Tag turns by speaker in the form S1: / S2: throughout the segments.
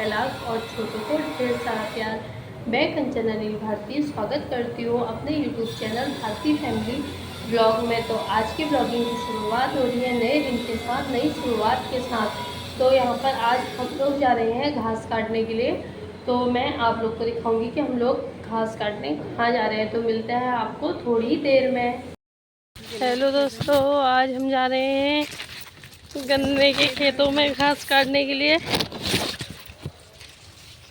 S1: Blog और छोटों को ढेर सारा प्यार। मैं कंचन अनिल भारती स्वागत करती हूँ अपने YouTube channel Bharti family blog में। तो आज की ब्लॉगिंग की शुरुआत हो रही है नए दिन के साथ, नई शुरुआत के साथ। तो यहाँ पर आज हम लोग जा रहे हैं घास काटने के लिए। तो मैं आप लोग को दिखाऊंगी कि हम लोग घास काटने कहाँ जा रहे हैं। तो मिलते हैं आपको थोड़ी देर में। हेलो दोस्तों, आज हम जा रहे हैं गन्ने के खेतों में घास काटने के लिए।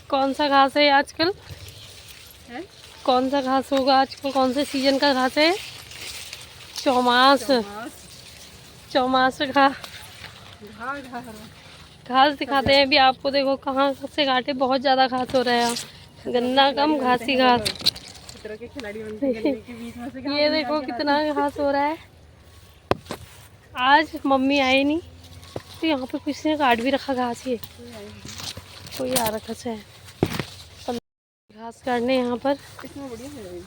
S1: कौन सा घास है आजकल है? कौन सा घास होगा आजकल? कौन से सीजन का घास है? चौमास चौमास घास दिखाते हैं अभी आपको। देखो कहाँ से काटे, बहुत ज़्यादा घास हो रहा है। गन्ना कम, घास ही घास। ये देखो कितना घास हो रहा है। आज मम्मी आई नहीं तो यहाँ पे किसी ने काट भी रखा घास। ये कोई आ रखा है घास काटने यहाँ पर।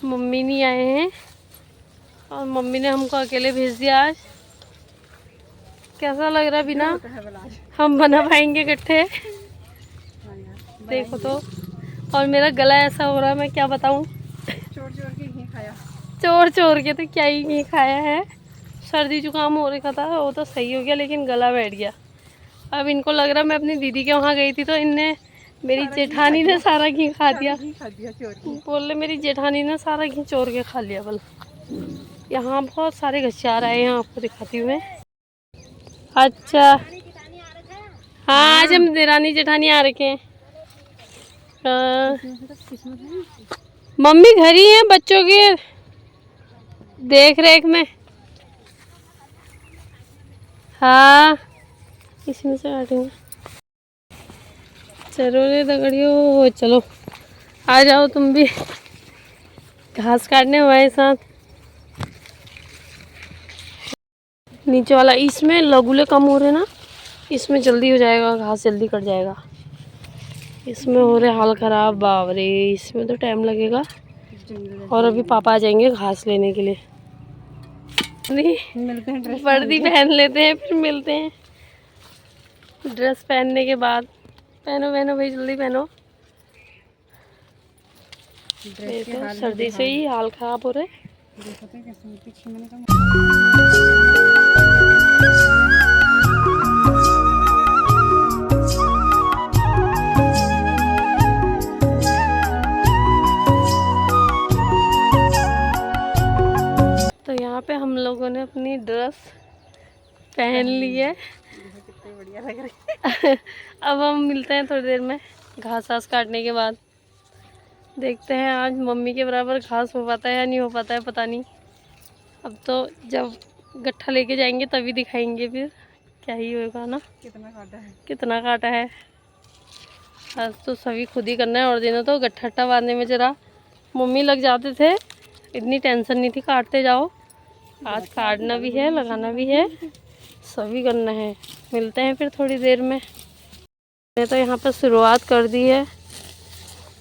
S1: मम्मी नहीं आए हैं और मम्मी ने हमको अकेले भेज दिया आज। कैसा लग रहा है बिना हम बना पाएंगे गट्ठे? देखो तो। और मेरा गला ऐसा हो रहा है, मैं क्या बताऊँ। चोर चोर के तो क्या ही नहीं खाया है। सर्दी जुकाम हो रखा था, वो तो सही हो गया, लेकिन गला बैठ गया। अब इनको लग रहा मैं अपनी दीदी के वहाँ गई थी तो इनने मेरी जेठानी ने सारा घी खा दिया। बोल रहे मेरी जेठानी ने सारा घी चोर के खा लिया। बल यहाँ बहुत सारे घसियार आए हैं, आपको दिखाती हूँ मैं। अच्छा हाँ, आज हम देरानी जेठानी आ रखे हैं। मम्मी घर ही है बच्चों के देख रेख में। हाँ इसमें से काटेंगे। चलो रे दगड़ियो, चलो आ जाओ तुम भी घास काटने हमारे साथ। नीचे वाला इसमें लगुले कम हो रहे ना, इसमें जल्दी हो जाएगा, घास जल्दी कट जाएगा। इसमें हो रहे हाल ख़राब, बावरे इसमें तो टाइम लगेगा। और अभी पापा आ जाएंगे घास लेने के लिए। मिलते हैं, वर्दी पहन लेते हैं फिर मिलते हैं। ड्रेस पहनने के बाद पहनो पहनो भाई, जल्दी पहनो। तो सर्दी से ही हाल ख़राब हो रहे। तो यहाँ पे हम लोगों ने अपनी ड्रेस पहन ली है। कितनी बढ़िया लग रही है। अब हम मिलते हैं थोड़ी देर में घास वास काटने के बाद। देखते हैं आज मम्मी के बराबर घास हो पाता है या नहीं हो पाता है, पता नहीं। अब तो जब गट्ठा लेके जाएंगे तभी दिखाएंगे फिर क्या ही होगा ना। कितना काटा है आज तो सभी खुद ही करना है। और दिनों तो गट्ठा बांधने में ज़रा मम्मी लग जाते थे, इतनी टेंशन नहीं थी, काटते जाओ। आज काटना भी है, लगाना भी है, सभी करना है। मिलते हैं फिर थोड़ी देर में। मैंने तो यहाँ पर शुरुआत कर दी है।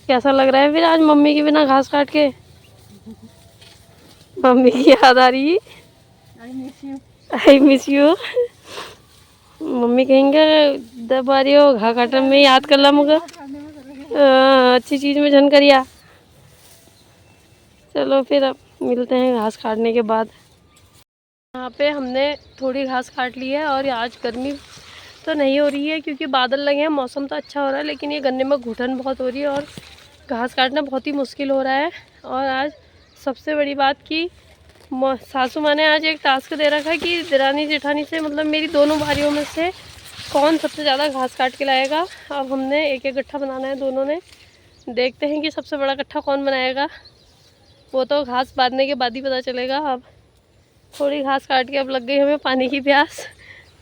S1: कैसा लग रहा है फिर आज मम्मी के बिना घास काट के? मम्मी की याद आ रही। I miss you. मम्मी कहेंगे दबारी हो घा काटन में याद कर ला मुझे। अच्छी चीज़ में झन करिया। चलो फिर अब मिलते हैं घास काटने के बाद। यहाँ पे हमने थोड़ी घास काट ली है और आज गर्मी तो नहीं हो रही है क्योंकि बादल लगे हैं, मौसम तो अच्छा हो रहा है। लेकिन ये गन्ने में घुटन बहुत हो रही है और घास काटना बहुत ही मुश्किल हो रहा है। और आज सबसे बड़ी बात कि सासू माँ ने आज एक टास्क दे रखा है कि देरानी जेठानी से, मतलब मेरी दोनों भाइयों में से कौन सबसे ज़्यादा घास काट के लाएगा। अब हमने एक एक गट्ठा बनाना है दोनों ने। देखते हैं कि सबसे बड़ा गट्ठा कौन बनाएगा, वो तो घास बांधने के बाद ही पता चलेगा। अब थोड़ी घास काट के अब लग गई हमें पानी की प्यास।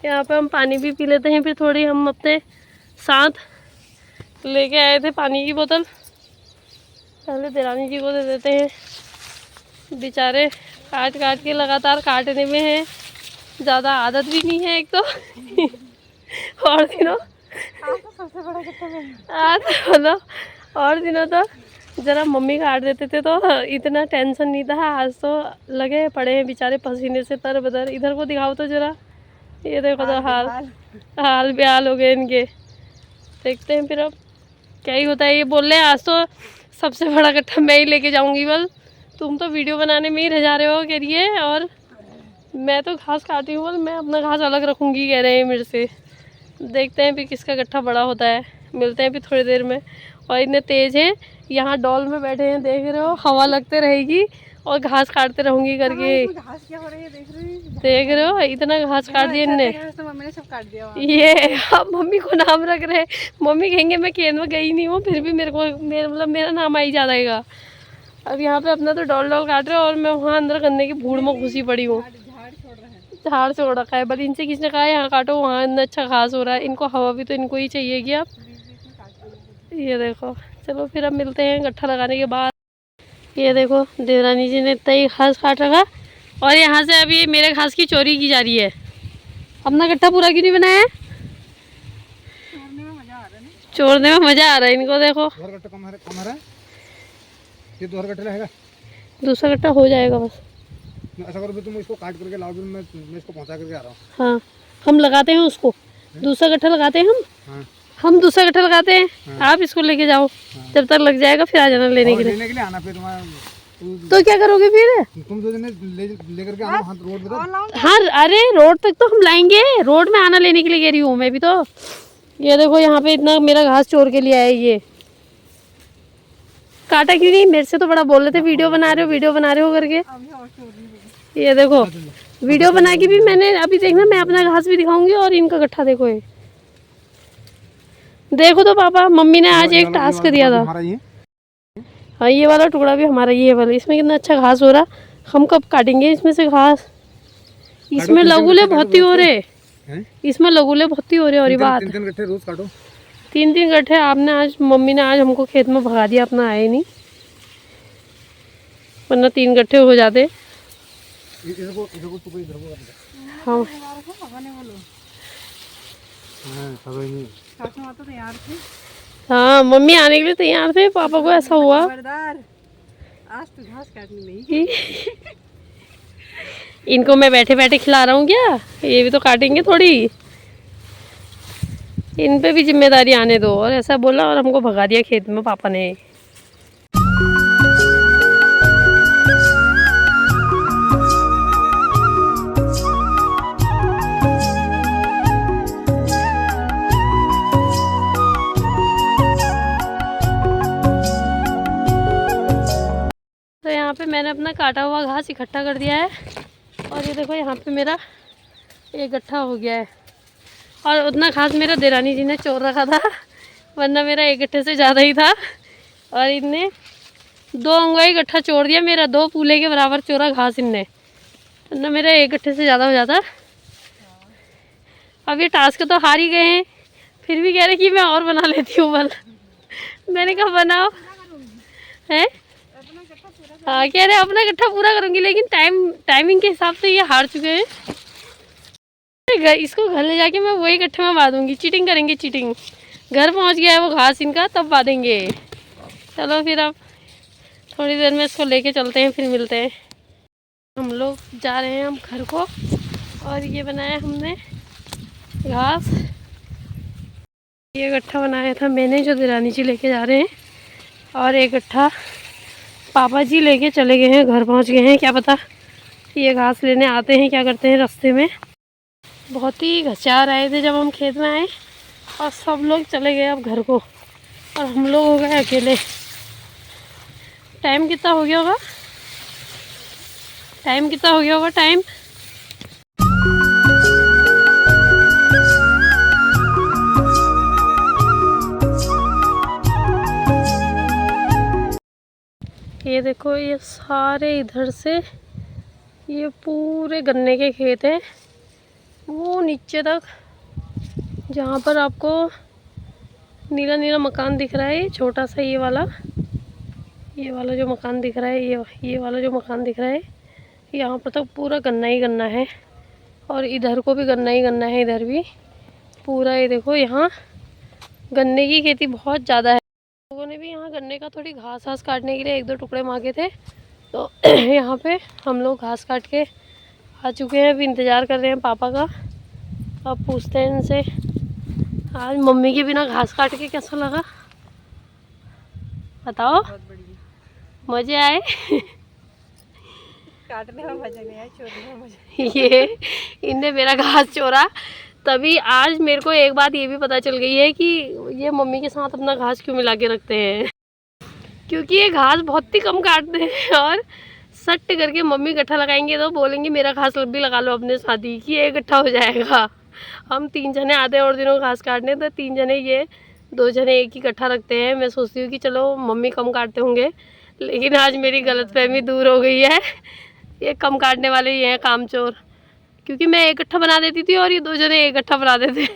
S1: यहाँ पे हम पानी भी पी लेते हैं। फिर थोड़ी हम अपने साथ लेके आए थे पानी की बोतल, पहले देरानी जी को दे देते हैं। बेचारे काट काट के लगातार काटने में है, ज़्यादा आदत भी नहीं है एक तो। और दिनों सबसे बड़ा मतलब और दिनों तो ज़रा मम्मी काट देते थे तो इतना टेंशन नहीं था। आज तो लगे पड़े हैं बेचारे पसीने से तर बदर। इधर को दिखाओ तो ज़रा, ये देखो तो हाल बेहाल हो गए इनके। देखते हैं फिर अब क्या ही होता है। ये बोल रहे हैं आज तो सबसे बड़ा गट्ठा मैं ही लेके जाऊंगी, बल तुम तो वीडियो बनाने में ही रह जा रहे हो कह रही है, और मैं तो घास काटी हूँ, बल मैं अपना घास अलग रखूँगी कह रहे हैं मेरे से। देखते हैं फिर किसका गट्ठा बड़ा होता है, मिलते हैं फिर थोड़ी देर में। और इतने तेज़ है, यहाँ डॉल में बैठे हैं देख रहे हो, हवा लगते रहेगी और घास काटते रहूँगी करके।
S2: घास क्या हो रही है
S1: देख रहे हो, इतना घास काट दिया इनने।
S2: तो मम्मी ने सब काट दिया।
S1: ये अब मम्मी को नाम रख रहे, मम्मी कहेंगे मैं खेत में गई नहीं हूँ फिर भी मेरे को मतलब मेरा नाम आ ही जाएगा। अब यहाँ पे अपना तो डॉल काट रहे हो और मैं वहाँ अंदर गन्ने की भूड़ में घुसी पड़ी हूँ। झाड़ छोड़ रखा है, बस इनसे किसने कहा है यहाँ काटो, वहाँ इतना अच्छा घास हो रहा है, इनको हवा भी तो इनको ही चाहिए कि आप। ये देखो, चलो फिर अब मिलते हैं गट्ठा लगाने के बाद। ये देखो देवरानी जी ने इतना ही घास काट रखा और यहाँ से अभी मेरे घास की चोरी की जा रही है। अपना गट्ठा पूरा क्यों नहीं बनाया? चोरने में मजा आ रहा है इनको। देखो
S2: ये दूसरा गट्ठा रहेगा,
S1: दूसरा गट्ठा हो जाएगा बस।
S2: ऐसा करो तुम इसको काट करके लाओ, मैं इसको पहुंचा करके आ रहा हूँ।
S1: हाँ हम लगाते हैं उसको, दूसरा गट्ठा लगाते हैं हम।
S2: हाँ।
S1: हम दूसरा गट्ठा लगाते हैं।
S2: हाँ।
S1: आप इसको लेके जाओ।
S2: हाँ।
S1: जब तक लग जाएगा फिर आ जाना लेने के लिए
S2: आना फिर तुम्हारा।
S1: तो क्या करोगे फिर?
S2: तुम दो जने लेकर के आना रोड पे।
S1: हाँ अरे रोड तक तो हम लाएंगे, रोड में आना लेने के लिए कह रही हूँ मैं भी तो। ये देखो यहाँ पे इतना मेरा घास चोर के लिए आया। ये काटा क्यों नहीं? मेरे से तो बड़ा बोल रहे थे वीडियो बना रहे हो करके। ये देखो वीडियो बना के भी मैंने अभी देखना, मैं अपना घास भी दिखाऊंगी और इनका गट्ठा देखो। ये देखो तो पापा, मम्मी ने आज एक टास्क दिया था। हाँ ये वाला टुकड़ा भी हमारा, ये वाला, इसमें कितना अच्छा घास हो रहा। हम कब काटेंगे इसमें से घास? इसमें लगुले बहुत ही हो रहे, इसमें लगुले बहुत ही हो रहे। और ये बात
S2: 3 गट्ठे रोज काटो।
S1: 3 गट्ठे आपने आज, मम्मी ने आज हमको खेत में भगा दिया, अपना आए नहीं, वरना 3 गट्ठे हो जाते। हाँ हाँ मम्मी आने के लिए तैयार थे, पापा को ऐसा हुआ
S2: आज तो घास काटने नहीं।
S1: इनको मैं बैठे बैठे खिला रहा हूँ क्या? ये भी तो काटेंगे थोड़ी, इन पे भी जिम्मेदारी आने दो। और ऐसा बोला और हमको भगा दिया खेत में पापा ने। तो यहाँ पे मैंने अपना काटा हुआ घास इकट्ठा कर दिया है और ये देखो यहाँ पे मेरा एक गट्ठा हो गया है। और उतना घास मेरा देरानी जी ने चोर रखा था, वरना मेरा एक गट्ठे से ज़्यादा ही था। और इनने 2 अंगुआई गट्ठा चोर दिया मेरा, 2 पूले के बराबर चोरा घास इनने, वरना मेरा एक गट्ठे से ज़्यादा हो जाता। अब ये टास्क तो हार ही गए हैं, फिर भी कह रहे कि मैं और बना लेती हूँ बल। मैंने कहा बनाओ है। हाँ कह रहे अपना गट्ठा पूरा करूँगी, लेकिन टाइमिंग के हिसाब से ये हार चुके हैं। इसको घर ले जाके मैं वही गट्ठे में बांधूंगी, चीटिंग करेंगे चीटिंग। घर पहुँच गया है वो घास इनका, तब बांधेंगे। चलो फिर अब थोड़ी देर में इसको लेके चलते हैं, फिर मिलते हैं। हम लोग जा रहे हैं हम घर को, और ये बनाया हमने घास। ये गट्ठा बनाया था मैंने, जो देरानी जी लेके जा रहे हैं, और एक गट्ठा पापा जी लेके चले गए हैं, घर पहुंच गए हैं। क्या पता ये घास लेने आते हैं क्या करते हैं रास्ते में। बहुत ही घचा रहे थे जब हम खेत में आए, और सब लोग चले गए अब घर को, और हम लोग हो गए अकेले। टाइम कितना हो गया होगा? टाइम ये देखो, ये सारे इधर से ये पूरे गन्ने के खेत हैं, वो नीचे तक, जहाँ पर आपको नीला नीला मकान दिख रहा है। ये छोटा सा ये वाला जो मकान दिख रहा है, ये वाला जो मकान दिख रहा है, यहाँ पर तो पूरा गन्ना ही गन्ना है। और इधर को भी गन्ना ही गन्ना है, इधर भी पूरा। ये देखो यहाँ गन्ने की खेती बहुत ज़्यादा है। लोगों ने भी यहाँ गन्ने का थोड़ी घास काटने के लिए 1-2 टुकड़े मांगे थे, तो यहाँ पे हम लोग घास काट के आ चुके हैं। अभी इंतज़ार कर रहे हैं पापा का। अब पूछते हैं इनसे आज मम्मी के बिना घास काट के कैसा लगा। बताओ,
S3: बहुत बढ़िया।
S1: मजे आए?
S3: काटने में मजा नहीं आया, चोरने में मजा।
S1: ये इनने मेरा घास चोरा, तभी आज मेरे को एक बात ये भी पता चल गई है कि ये मम्मी के साथ अपना घास क्यों मिला के रखते हैं, क्योंकि ये घास बहुत ही कम काटते हैं और सट करके मम्मी इकट्ठा लगाएंगे तो बोलेंगे मेरा घास भी लगा लो अपने साथ ही कि ये इकट्ठा हो जाएगा। हम 3 जने आते हैं और दिनों घास काटने, तो 3 जने ये 2 जने एक ही इकट्ठा रखते हैं। मैं सोचती हूँ कि चलो मम्मी कम काटते होंगे, लेकिन आज मेरी गलतफहमी दूर हो गई है। ये कम काटने वाले ही हैं कामचोर, क्योंकि मैं इकट्ठा बना देती थी और ये 2 जने इकट्ठा बना देते।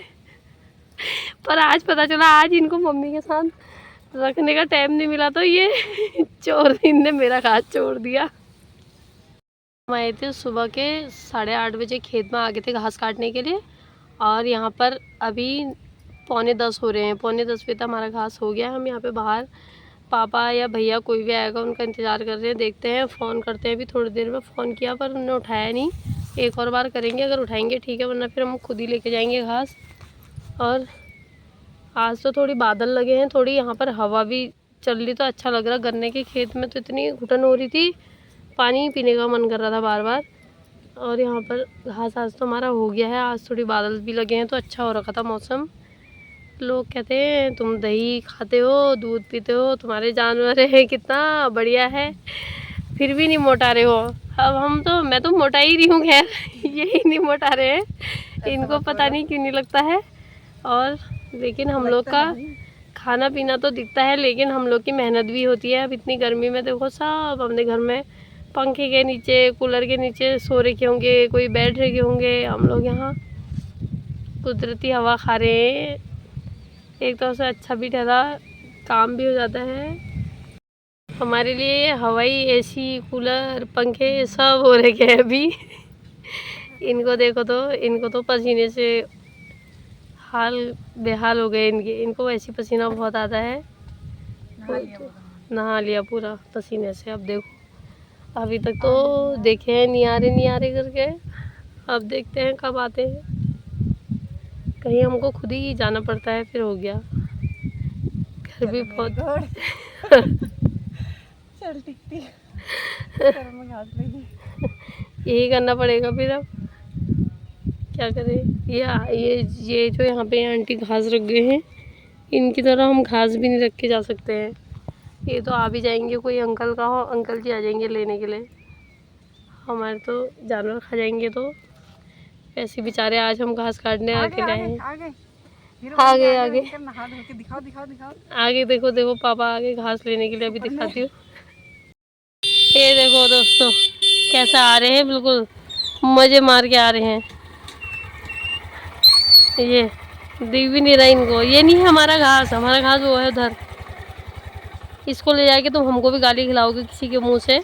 S1: पर आज पता चला, आज इनको मम्मी के साथ रखने का टाइम नहीं मिला तो ये चोर इनने मेरा घास छोड़ दिया। हम आए थे सुबह के 8:30 बजे, खेत में आ गए थे घास काटने के लिए और यहाँ पर अभी 9:45 हो रहे हैं। 9:45 बजे तक हमारा घास हो गया। हम यहाँ पे बाहर पापा या भैया कोई भी आएगा उनका इंतज़ार कर रहे हैं, देखते हैं, फ़ोन करते हैं। अभी थोड़ी देर में फ़ोन किया पर उन्होंने उठाया नहीं, एक और बार करेंगे, अगर उठाएंगे ठीक है, वरना फिर हम खुद ही लेके जाएंगे घास। और आज तो थोड़ी बादल लगे हैं, थोड़ी यहाँ पर हवा भी चल रही तो अच्छा लग रहा। गन्ने के खेत में तो इतनी घुटन हो रही थी, पानी पीने का मन कर रहा था बार बार। और यहाँ पर घास आज तो हमारा हो गया है। आज थोड़ी बादल भी लगे हैं तो अच्छा हो रखा था मौसम। लोग कहते हैं तुम दही खाते हो, दूध पीते हो, तुम्हारे जानवर है कितना बढ़िया है, फिर भी नहीं मोटा रहे हो। अब मैं तो मोटा ही रही हूँ, खैर यही नहीं मोटा रहे हैं, इनको पता नहीं क्यों नहीं लगता है। और लेकिन हम लोग का खाना पीना तो दिखता है, लेकिन हम लोग की मेहनत भी होती है। अब इतनी गर्मी में देखो सब अपने घर में पंखे के नीचे, कूलर के नीचे सो रखे होंगे, कोई बैठ रखे होंगे, हम लोग यहाँ कुदरती हवा खा रहे हैं। एक तरह से अच्छा भी ठहरा, काम भी हो जाता है हमारे लिए। हवाई एसी कूलर पंखे सब हो रखे हैं अभी। इनको देखो तो, इनको तो पसीने से हाल बेहाल हो गए इनको वैसे पसीना बहुत आता है। नहा लिया पूरा पसीने से। अब देखो, अभी तक तो देखे हैं नहीं आ रहे करके, अब देखते हैं कब आते हैं। कहीं हमको खुद ही जाना पड़ता है, फिर हो गया। घर भी बहुत
S3: चल टिकती में घास लगी।
S1: यही करना पड़ेगा फिर। अब क्या करें। ये जो यहाँ पे आंटी घास रख गए हैं, इनकी तरह हम घास भी नहीं रख के जा सकते हैं। ये तो आ भी जाएंगे, कोई अंकल का हो, अंकल जी आ जाएंगे लेने के लिए, हमारे तो जानवर खा जाएंगे। तो ऐसे बेचारे आज हम घास काटने आके गए हैं। आगे
S3: नहा धो के दिखाओ दिखाओ दिखाओ।
S1: आगे देखो पापा आगे घास लेने के लिए, अभी दिखाती हूँ। ये देखो दोस्तों कैसे आ रहे हैं, बिल्कुल मजे मार के आ रहे हैं। ये दिख भी नहीं रहा इनको, ये नहीं है हमारा घास वो है उधर। इसको ले जाके तुम हमको भी गाली खिलाओगे किसी के मुंह से।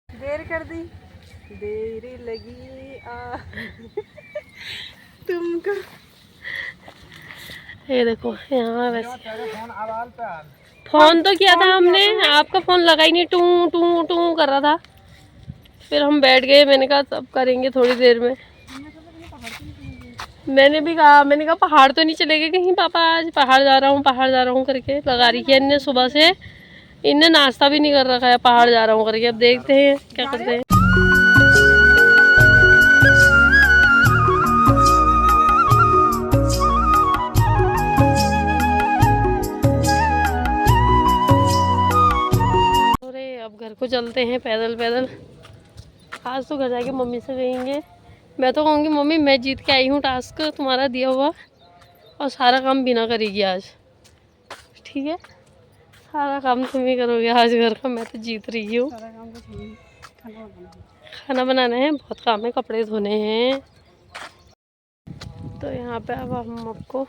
S3: देर कर दी, देर लगी तुमको।
S1: ये देखो यहाँ वैसे फ़ोन तो किया था हमने, आपका फ़ोन लगा ही नहीं, टू टू टू कर रहा था। फिर हम बैठ गए, मैंने कहा सब करेंगे थोड़ी देर में। मैंने कहा पहाड़ तो नहीं चले गए कहीं पापा, आज पहाड़ जा रहा हूँ करके लगा रही है इनने सुबह से। इनने नाश्ता भी नहीं कर रखा है, पहाड़ जा रहा हूँ करके। अब देखते हैं क्या करते हैं। अब घर को चलते हैं पैदल। आज तो घर जाके मम्मी से कहेंगे, मैं तो कहूँगी मम्मी मैं जीत के आई हूँ टास्क तुम्हारा दिया हुआ, और सारा काम बिना करेगी आज, ठीक है? सारा काम तुम ही करोगे आज घर का, मैं तो जीत रही हूँ। खाना बनाना है, बहुत काम है, कपड़े धोने हैं। तो यहाँ पे अब हम आपको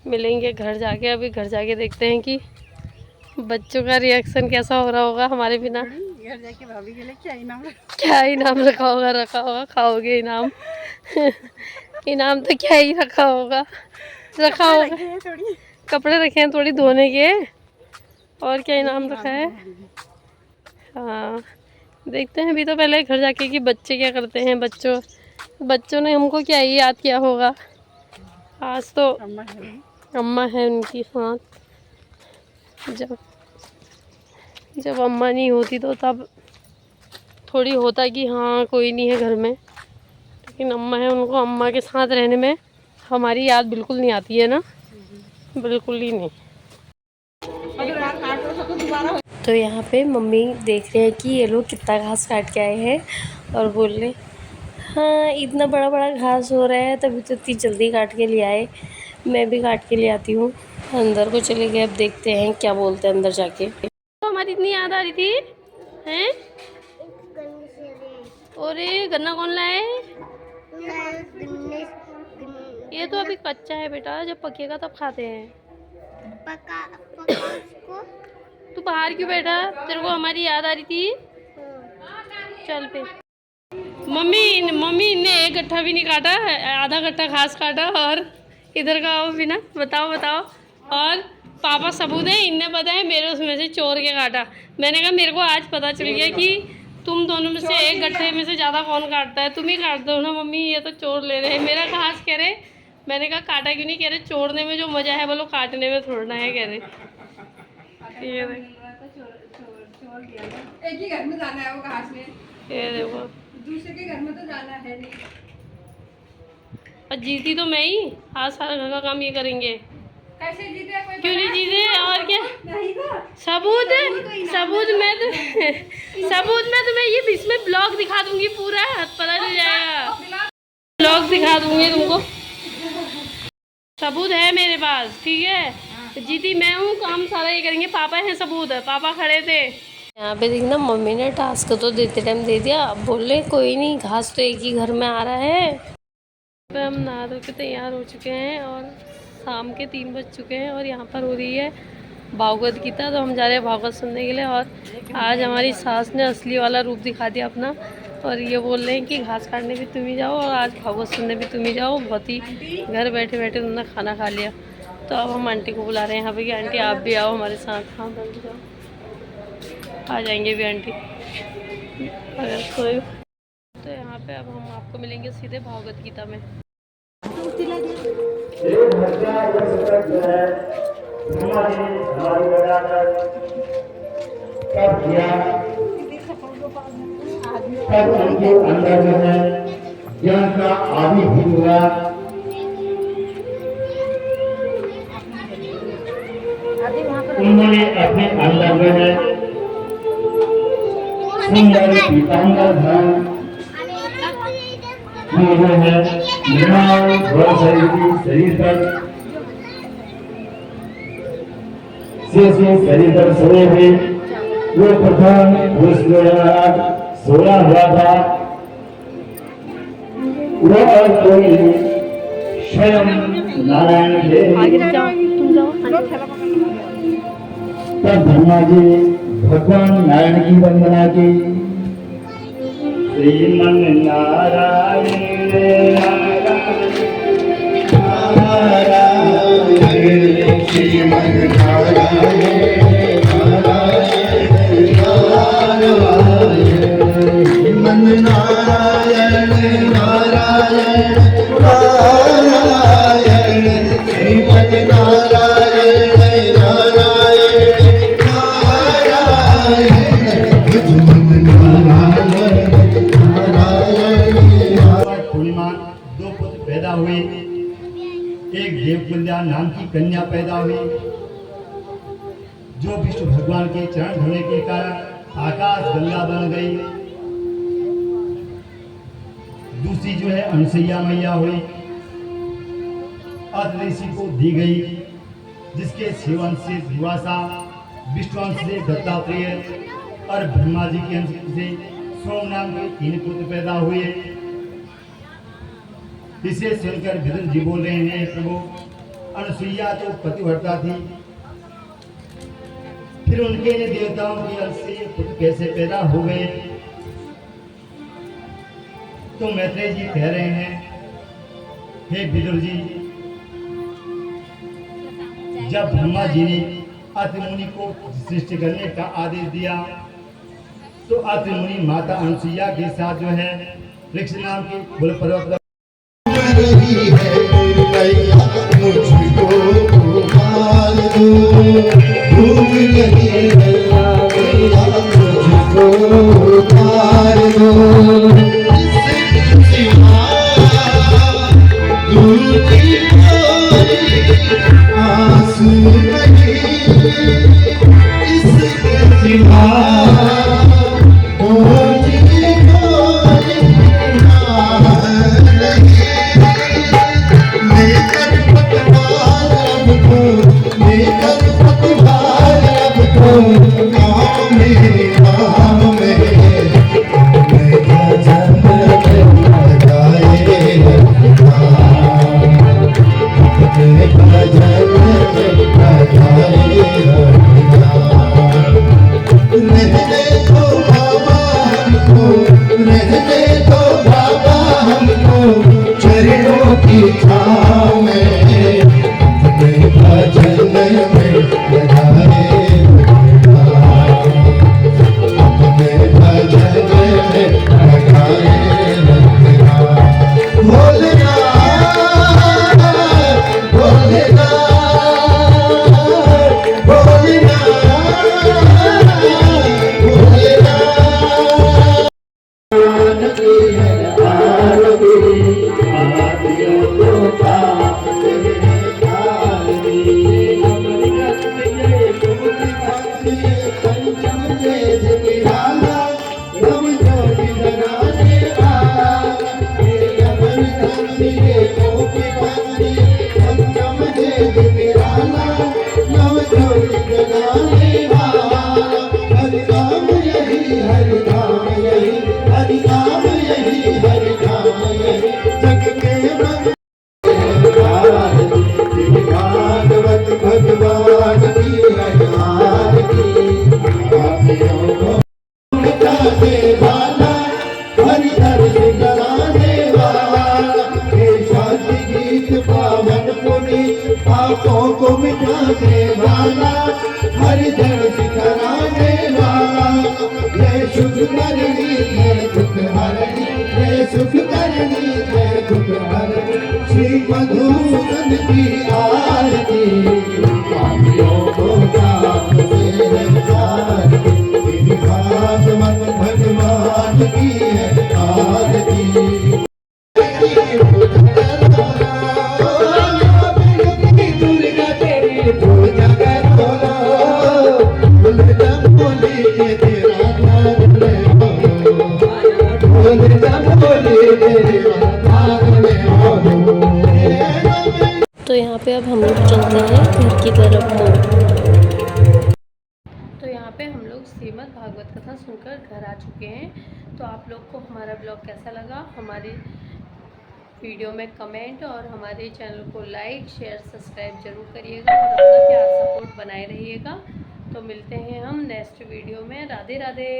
S1: मिलेंगे घर जाके। अभी घर जाके देखते हैं कि बच्चों का रिएक्शन कैसा हो रहा होगा हमारे बिना।
S3: घर जाके भाभी के लिए क्या
S1: इनाम रखा होगा, खाओगे इनाम। इनाम तो क्या ही रखा होगा। कपड़े रखे हैं थोड़ी धोने के, और क्या इनाम रखा है। हाँ देखते हैं अभी तो पहले घर जाके कि बच्चे क्या करते हैं। बच्चों ने हमको क्या ही याद किया होगा। आज तो अम्मा है उनकी साथ, जब अम्मा नहीं होती तो तब थोड़ी होता कि हाँ कोई नहीं है घर में, लेकिन अम्मा है, उनको अम्मा के साथ रहने में हमारी याद बिल्कुल नहीं आती है ना, बिल्कुल ही नहीं। तो यहाँ पे मम्मी देख रहे हैं कि ये लोग कितना घास काट के आए हैं और बोल रहे हाँ इतना बड़ा बड़ा घास हो रहा है तभी तो इतनी जल्दी काट के ले आए, मैं भी काट के ले आती हूँ। अंदर को चले गए, अब देखते हैं क्या बोलते हैं अंदर जाके। तो हमारी इतनी याद आ रही थी हैं? और ये गन्ना कौन लाए? ये तो अभी कच्चा है बेटा, जब पकेगा तब खाते हैं।
S4: पका उसको।
S1: तू बाहर क्यों बैठा? तेरे को हमारी याद आ रही थी? चल पे। मम्मी ने एक गट्ठा भी नहीं काटा, आधा गट्ठा घास काटा। और इधर का आओ भी ना, बताओ। और पापा सबूत है, इनने पता है मेरे उसमें से चोर के काटा। मैंने कहा मेरे को आज पता चल गया कि तुम दोनों में से एक गट्ठे में से ज़्यादा कौन काटता है, तुम ही काट दो ना मम्मी, ये तो चोर ले रहे हैं मेरा घास। कह रहे मैंने कहा काटा क्यों नहीं? कह रहे चोरने में जो मज़ा है बोलो काटने में थोड़ा है। कह रहे
S3: एक ही घर में जाना है वो घास में,
S1: ये देखो
S3: दूसरे के घर में तो जाना है नहीं।
S1: और जीती तो मैं ही, आज सारा घर का काम ये करेंगे।
S3: कैसे जीते? कोई
S1: क्यों नहीं जीते? और क्या
S3: नहीं तो
S1: सबूत में तुम्हें ये इसमें ब्लॉग दिखा दूंगी, पूरा पता चल जाएगा। ब्लॉग दिखा दूंगी तुमको, सबूत है मेरे पास, ठीक है। जीती मैं हूँ, काम सारा ये करेंगे, पापा हैं सबूत है, पापा खड़े थे। यहाँ पे देखना मम्मी ने टास्क तो देते टाइम दे दिया, अब बोल रहे कोई नहीं घास तो एक ही घर में आ रहा है। पे हम नहा धो के तैयार हो चुके हैं और शाम के 3 बज चुके हैं और यहाँ पर हो रही है भागवत गीता, तो हम जा रहे हैं भागवत सुनने के लिए। और आज हमारी सास ने असली वाला रूप दिखा दिया अपना, और ये बोल रहे हैं कि घास काटने भी तुम ही जाओ और आज भागवत सुनने भी तुम ही जाओ। बहुत ही घर बैठे बैठे उन्होंने खाना खा लिया, तो अब हम आंटी को बुला रहे हैं यहाँ पे कि आंटी आप भी आओ हमारे साथ। हाँ बंद जाओ, आ जाएंगे भी आंटी अगर कोई। तो यहाँ पे अब हम आपको मिलेंगे सीधे भागवत गीता में।
S5: अंदर जो है ज्ञान का आदि भी हुआ, उन्होंने अपने अंदर जो है सुंदर पीतांबर धन जो है निर्माण शरीर पर शरीर पर सोए हुए वो प्रथम सोया हुआ था, वो और कोई स्वयं नारायण थे। तब ब्रह्मा जी भगवान नारायण की वंदना की, श्रीमन नारायण नारायण श्रीमन नारायण श्रीमन नारायण नारायण नारायण श्रीमन नारायण पूर्णिमा 2 पुत्र पैदा हुए, एक देवकुल्या नाम की कन्या पैदा हुई, जो विष्णु भगवान के चरण धोने के कारण आकाश गंगा बन गई। दूसरी जो है अनसुईया मैया हुई, अत्रि ऋषि को दी गई, जिसके सेवन से दुर्वासा, विष्णु अंश से दत्तात्रेय और ब्रह्मा जी के अंश से सोम नाम के 3 पुत्र पैदा हुए। इसे सुनकर विदुर जी बोल रहे हैं प्रभु अनसुईया तो पतिव्रता थी, फिर उनके देवताओं के अंश से पुत्र कैसे पैदा हो गए? तो मैत्रेय जी कह रहे हैं हे विदुर जी, जब ब्रह्मा जी ने अत्रि मुनि को सृष्टि करने का आदेश दिया, तो अत्रि मुनि माता अनसुईया के साथ जो है ऋक्ष नाम के कुल पर्वत रही है, मुझको पापों को मिटाने वाला, हरि धर्म सिखाने वाला, ये सुख करनी है दुख हरनी, ये सुख करनी है दुख हरनी, श्री मधुसूदन की आरती, पापियों को पाप से आरती, श्री भागवत भगवान की है आरती।
S1: तो यहाँ पे अब हम लोग चलते हैं घर की तरफ तो यहाँ पे हम लोग श्रीमद् भागवत कथा सुनकर घर आ चुके हैं। तो आप लोग को हमारा ब्लॉग कैसा लगा, हमारे वीडियो में कमेंट और हमारे चैनल को लाइक शेयर सब्सक्राइब जरूर करिएगा और अपना प्यार सपोर्ट बनाए रहिएगा। तो मिलते हैं हम नेक्स्ट वीडियो में। राधे राधे।